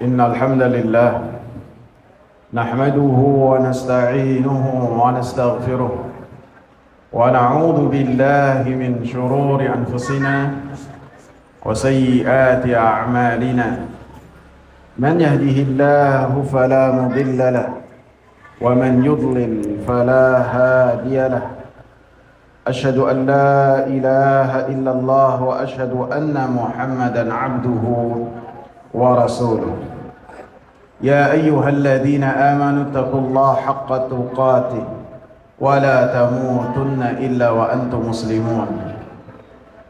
إن الحمد لله نحمده ونستعينه ونستغفره ونعوذ بالله من شرور أنفسنا وسيئات أعمالنا من يهده الله فلا مضل له ومن يضلل فلا هادي له أشهد أن لا إله إلا الله وأشهد أن محمدا عبده ورسوله يا أيها الذين آمنوا اتقوا الله حق تقاته ولا تموتن إلا وأنتم مسلمون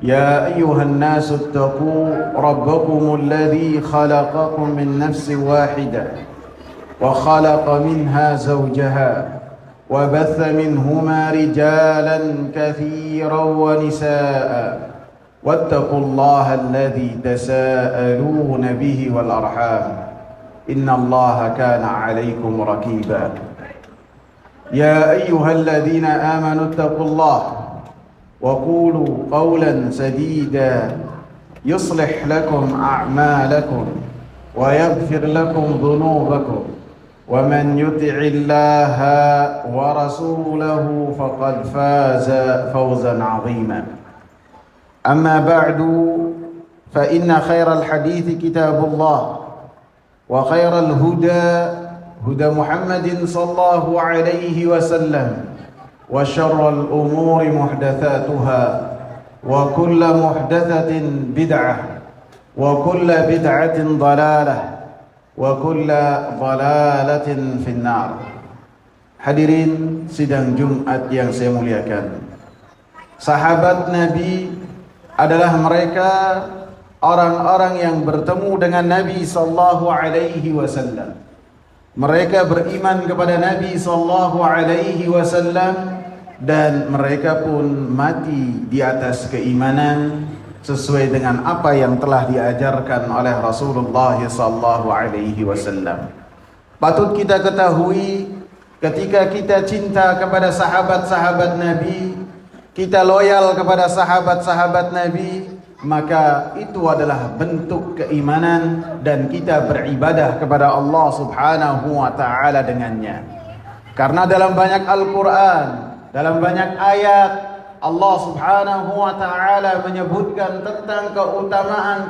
يا أيها الناس اتقوا ربكم الذي خلقكم من نفس واحدة وخلق منها زوجها وبث منهما رجالا كثيرا ونساء واتقوا الله الذي تساءلون به والأرحام إن الله كان عليكم رقيبا يا أيها الذين آمنوا اتقوا الله وقولوا قولا سديدا يصلح لكم أعمالكم ويغفر لكم ذنوبكم ومن يطع الله ورسوله فقد فاز فوزا عظيما أما بعد فإن خير الحديث كتاب الله وخير الهدى هدى محمد صلى الله عليه وسلم وشر الأمور محدثاتها وكل محدثة بدعة وكل بدعة ضلالة وكل ضلالة في النار. Hadirin sidang Jumat yang saya muliakan, sahabat Nabi adalah mereka orang-orang yang bertemu dengan Nabi sallallahu alaihi wasallam. Mereka beriman kepada Nabi sallallahu alaihi wasallam dan mereka pun mati di atas keimanan sesuai dengan apa yang telah diajarkan oleh Rasulullah sallallahu alaihi wasallam. Patut kita ketahui, ketika kita cinta kepada sahabat-sahabat Nabi, kita loyal kepada sahabat-sahabat Nabi, maka itu adalah bentuk keimanan dan kita beribadah kepada Allah Subhanahu wa taala dengannya. Karena dalam banyak Al-Qur'an, dalam banyak ayat, Allah Subhanahu wa taala menyebutkan tentang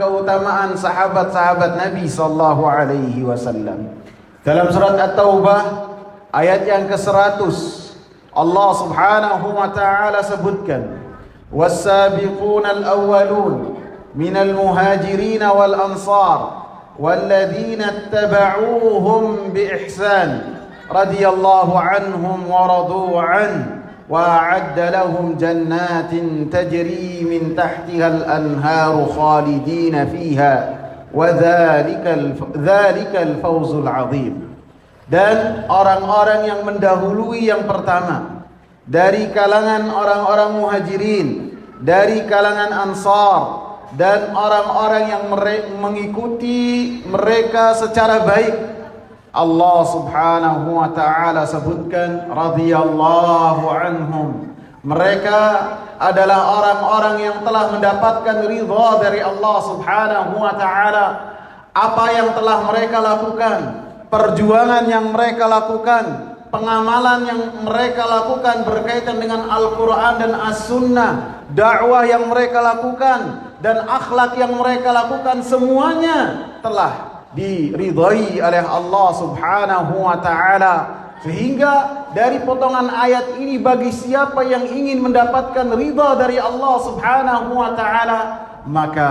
keutamaan sahabat-sahabat Nabi sallallahu alaihi wasallam. Dalam surat At-Taubah ayat yang ke-100, Allah Subhanahu wa taala sebutkan, was-sabiquna al-awwalun minal muhajirin wal ansar walladzina ittaba'uuhum bi ihsan radhiyallahu anhum wa radu an wa a'adda lahum jannatin tajri min tahtiha al-anharu khalidina fiha wa dzalikal fawzul 'adzim. Dan orang-orang yang mendahului yang pertama dari kalangan orang-orang muhajirin, dari kalangan ansar, dan orang-orang yang mengikuti mereka secara baik, Allah Subhanahu wa taala sebutkan radhiyallahu anhum. Mereka adalah orang-orang yang telah mendapatkan ridha dari Allah Subhanahu wa taala. Apa yang telah mereka lakukan, perjuangan yang mereka lakukan, pengamalan yang mereka lakukan berkaitan dengan Al-Quran dan As-Sunnah, dakwah yang mereka lakukan, dan akhlak yang mereka lakukan, semuanya telah diridhai oleh Allah Subhanahu wa ta'ala. Sehingga dari potongan ayat ini, bagi siapa yang ingin mendapatkan ridha dari Allah Subhanahu wa ta'ala, maka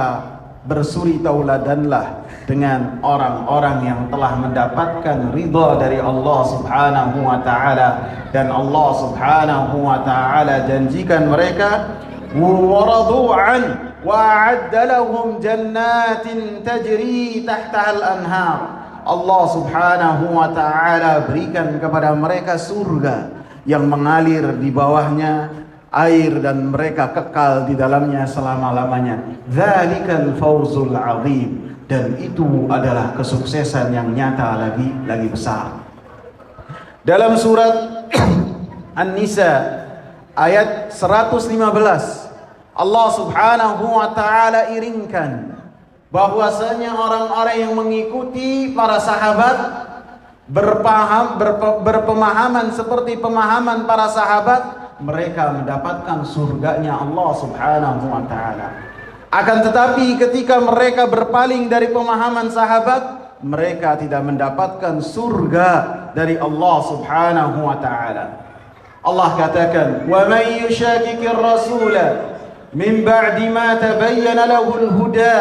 bersuri tauladanlah dengan orang-orang yang telah mendapatkan ridha dari Allah Subhanahu wa taala, dan Allah Subhanahu wa taala janjikan mereka waradu an wa a'adda lahum jannatin tajri tahtaha al-anhar. Allah Subhanahu wa taala berikan kepada mereka surga yang mengalir di bawahnya air dan mereka kekal di dalamnya selama-lamanya. Dzalikal fawzul 'adzim. Dan itu adalah kesuksesan yang nyata lagi besar. Dalam surat An-Nisa ayat 115, Allah Subhanahu wa taala iringkan bahwasanya orang-orang yang mengikuti para sahabat berpemahaman seperti pemahaman para sahabat, mereka mendapatkan surganya Allah Subhanahu wa taala. Akan tetapi ketika mereka berpaling dari pemahaman sahabat, mereka tidak mendapatkan surga dari Allah Subhanahu wa taala. Allah katakan, "Wa may yushaqiqir rasula min ba'di ma tabayyana lahul huda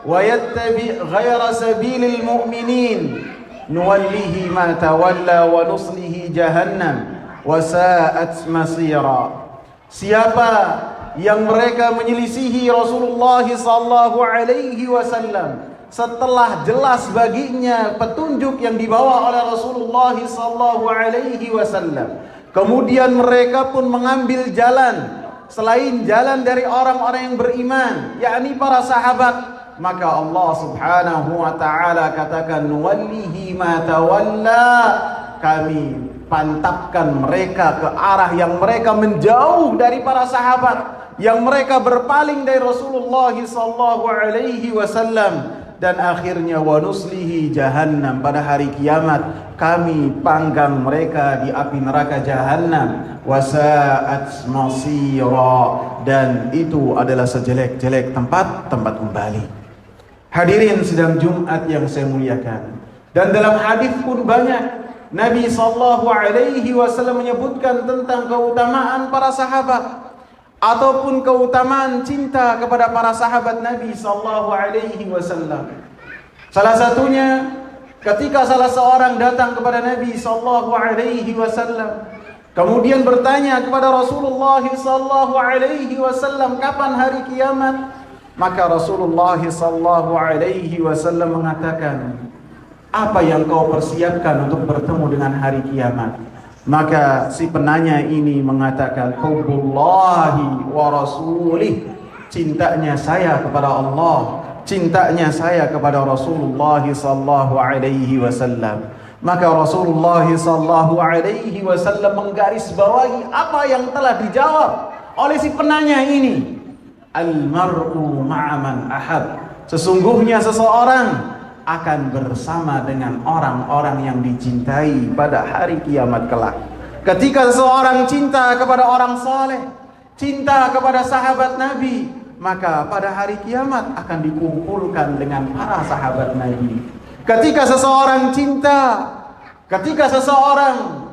wa yattabi' ghayra sabilil mu'minin nuwallihi ma tawalla wa nuslihi jahannam wa sa'at masira." Siapa yang mereka menyelisihi Rasulullah sallallahu alaihi wasallam setelah jelas baginya petunjuk yang dibawa oleh Rasulullah sallallahu alaihi wasallam, kemudian mereka pun mengambil jalan selain jalan dari orang-orang yang beriman, yakni para sahabat, maka Allah Subhanahu wa taala katakan, "Nuwallihi ma tawalla," kami pantapkan mereka ke arah yang mereka menjauh dari para sahabat, yang mereka berpaling dari Rasulullah sallallahu alaihi wasallam, dan akhirnya wa nuslihi jahannam, pada hari kiamat kami panggang mereka di api neraka jahannam, wa sa'at masira, dan itu adalah sejelek-jelek tempat kembali. Hadirin sidang Jumat yang saya muliakan, dan dalam hadis pun banyak Nabi sallallahu alaihi wasallam menyebutkan tentang keutamaan para sahabat ataupun keutamaan cinta kepada para sahabat Nabi sallallahu alaihi wasallam. Salah satunya ketika salah seorang datang kepada Nabi sallallahu alaihi wasallam, kemudian bertanya kepada Rasulullah sallallahu alaihi wasallam, kapan hari kiamat? Maka Rasulullah sallallahu alaihi wasallam mengatakan, apa yang kau persiapkan untuk bertemu dengan hari kiamat? Maka si penanya ini mengatakan, hubbullahi wa rasulih, cintanya saya kepada Allah, cintanya saya kepada Rasulullah sallallahu alaihi wasallam. Maka Rasulullah sallallahu alaihi wasallam menggarisbawahi apa yang telah dijawab oleh si penanya ini. Al-mar'u ma'aman ahab, sesungguhnya seseorang akan bersama dengan orang-orang yang dicintai pada hari kiamat kelak. Ketika seseorang cinta kepada orang saleh, cinta kepada sahabat Nabi, maka pada hari kiamat akan dikumpulkan dengan para sahabat Nabi. Ketika seseorang cinta, ketika seseorang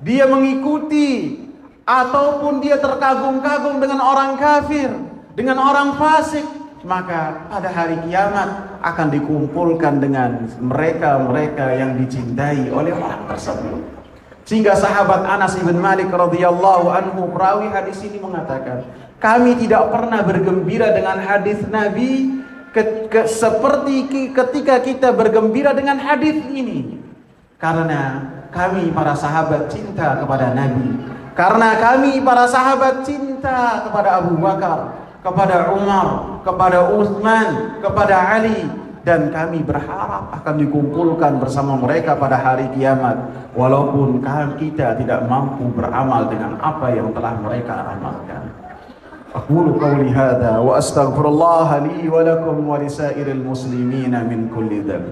dia mengikuti ataupun dia terkagum-kagum dengan orang kafir, dengan orang fasik, maka pada hari kiamat akan dikumpulkan dengan mereka-mereka yang dicintai oleh orang tersebut. Sehingga sahabat Anas bin Malik radhiyallahu anhu, perawi hadis ini, mengatakan, kami tidak pernah bergembira dengan hadis Nabi seperti ketika kita bergembira dengan hadis ini. Karena kami para sahabat cinta kepada Nabi. Karena kami para sahabat cinta kepada Abu Bakar, kepada Umar, kepada Utsman, kepada Ali, dan kami berharap akan dikumpulkan bersama mereka pada hari kiamat, walaupun kita tidak mampu beramal dengan apa yang telah mereka amalkan. Aqulu qawli hadza wa astaghfirullah li wa lakum wa lisairil muslimina min kulli dhanb.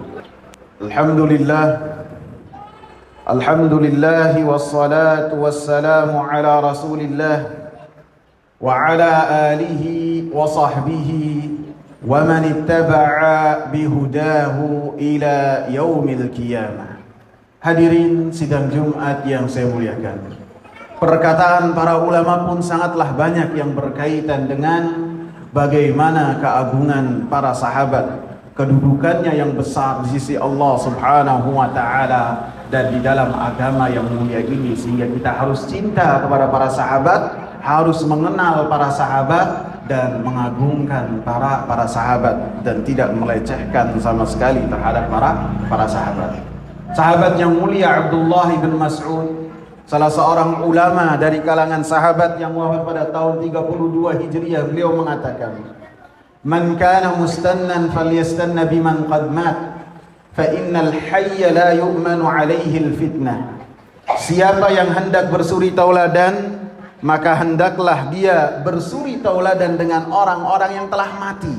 Alhamdulillah wassalatu wassalamu ala Rasulillah wa ala alihi wa sahbihi wa man ittaba'a bihudahu ila yaumil qiyamah. Hadirin sidang Jumat yang saya muliakan, perkataan para ulama pun sangatlah banyak yang berkaitan dengan bagaimana keagungan para sahabat, kedudukannya yang besar di sisi Allah Subhanahu wa taala dan di dalam agama yang mulia ini, sehingga kita harus cinta kepada para sahabat, harus mengenal para sahabat dan mengagungkan para sahabat, dan tidak melecehkan sama sekali terhadap para sahabat. Sahabat yang mulia Abdullah bin Mas'ud, salah seorang ulama dari kalangan sahabat yang wafat pada tahun 32 Hijriah, beliau mengatakan, "Man kana mustannan falyastanna biman qad mat, fa innal hayya la yu'manu 'alaihi al-fitnah." Siapa yang hendak bersuri tauladan, maka hendaklah dia bersuri tauladan dengan orang-orang yang telah mati.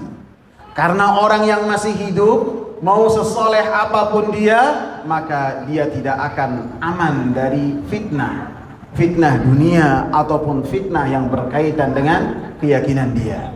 Karena orang yang masih hidup, mau sesoleh apapun dia, maka dia tidak akan aman dari fitnah. Fitnah dunia ataupun fitnah yang berkaitan dengan keyakinan dia.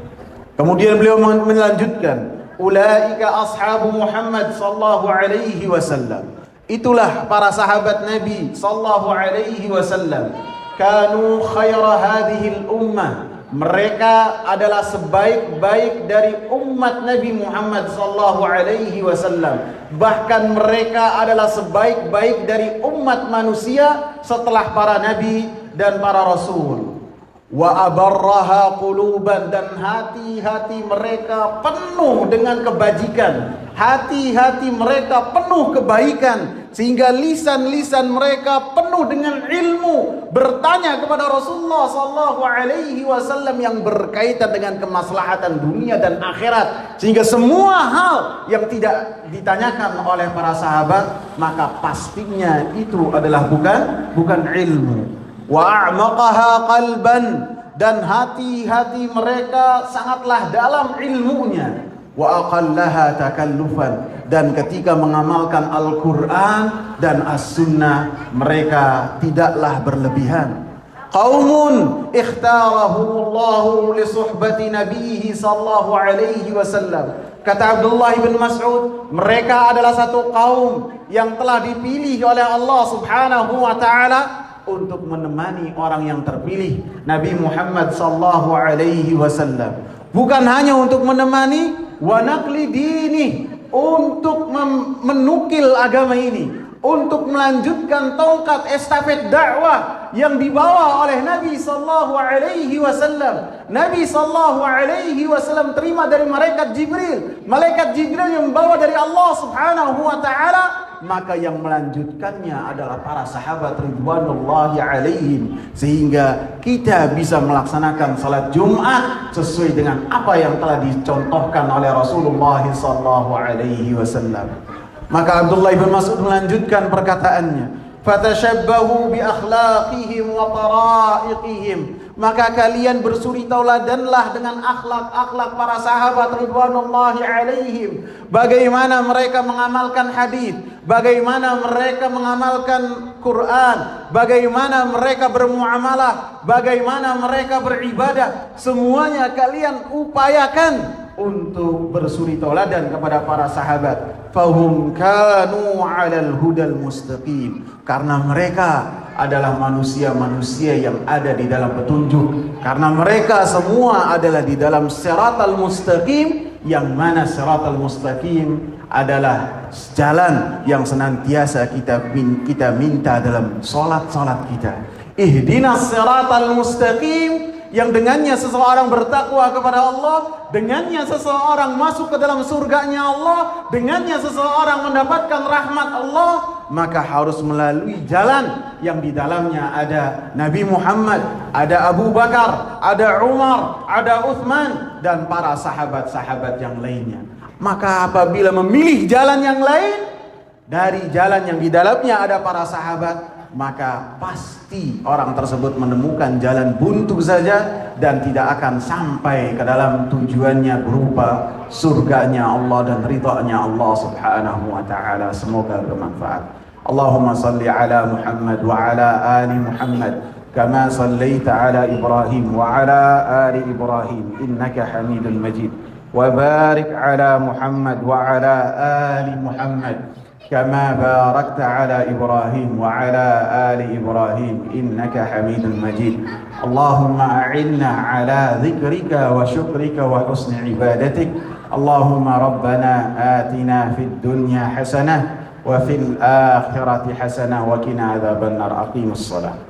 Kemudian beliau melanjutkan, ulaika ashabu Muhammad sallallahu alaihi wasallam. Itulah para sahabat Nabi sallallahu alaihi wasallam. Kanu khaira hadhil ummah. Mereka adalah sebaik-baik dari umat Nabi Muhammad sallallahu alaihi wasallam. Bahkan mereka adalah sebaik-baik dari umat manusia setelah para nabi dan para rasul. Wa abarraha quluban, dan hati-hati mereka penuh dengan kebajikan. Hati-hati mereka penuh kebaikan, sehingga lisan-lisan mereka penuh dengan ilmu, bertanya kepada Rasulullah sallallahu alaihi wasallam yang berkaitan dengan kemaslahatan dunia dan akhirat, sehingga semua hal yang tidak ditanyakan oleh para sahabat maka pastinya itu adalah bukan ilmu. Wa a'maqaha qalban, dan hati-hati mereka sangatlah dalam ilmunya. Wa aqallaha takallufan, dan ketika mengamalkan Al-Quran dan As-Sunnah mereka tidaklah berlebihan. Qaumun ikhtarahumullahu li suhbati nabiyhi sallallahu alaihi wasallam. Kata Abdullah bin Mas'ud, mereka adalah satu kaum yang telah dipilih oleh Allah subhanahu wa ta'ala untuk menemani orang yang terpilih, Nabi Muhammad sallallahu alaihi wasallam. Bukan hanya untuk menemani, wa naqli dini, untuk menukil agama ini, untuk melanjutkan tongkat estafet dakwah yang dibawa oleh Nabi sallallahu alaihi wasallam. Nabi sallallahu alaihi wasallam terima dari malaikat Jibril. Malaikat Jibril yang membawa dari Allah subhanahu wa ta'ala, maka yang melanjutkannya adalah para sahabat ridwanullahi alaihim, sehingga kita bisa melaksanakan salat Jumat sesuai dengan apa yang telah dicontohkan oleh Rasulullah sallallahu alaihi wasallam. Maka Abdullah bin Mas'ud melanjutkan perkataannya, fatashabbahu bi akhlaqihim wa tara'iqihim, maka kalian bersuri tauladanlah dengan akhlak-akhlak para sahabat ridwanullahi alaihim. Bagaimana mereka mengamalkan hadis, bagaimana mereka mengamalkan Quran, bagaimana mereka bermuamalah, bagaimana mereka beribadah, semuanya kalian upayakan untuk bersuri tauladan kepada para sahabat. Fahum kanu 'alal hudal mustaqim, karena mereka adalah manusia-manusia yang ada di dalam petunjuk, karena mereka semua adalah di dalam siratal mustaqim, yang mana siratal mustaqim adalah jalan yang senantiasa kita minta dalam salat-salat kita. Ihdinas siratal mustaqim, yang dengannya seseorang bertakwa kepada Allah, dengannya seseorang masuk ke dalam surganya Allah, dengannya seseorang mendapatkan rahmat Allah, maka harus melalui jalan yang di dalamnya ada Nabi Muhammad, ada Abu Bakar, ada Umar, ada Uthman, dan para sahabat-sahabat yang lainnya. Maka apabila memilih jalan yang lain dari jalan yang di dalamnya ada para sahabat, maka pasti orang tersebut menemukan jalan buntu saja dan tidak akan sampai ke dalam tujuannya berupa surganya Allah dan ridhanya Allah subhanahu wa ta'ala. Semoga bermanfaat. Allahumma salli ala Muhammad wa ala ali Muhammad kama sallaita ala Ibrahim wa ala ali Ibrahim innaka Hamidul Majid, wa barik ala Muhammad wa ala ali Muhammad كما باركت على إبراهيم وعلى آل إبراهيم إنك حميد مجيد. اللهم أعنا على ذكرك وشكرك وحسن عبادتك. اللهم ربنا آتنا في الدنيا حسنة وفي الآخرة حسنة وقنا عذاب النار. أقيم الصلاة.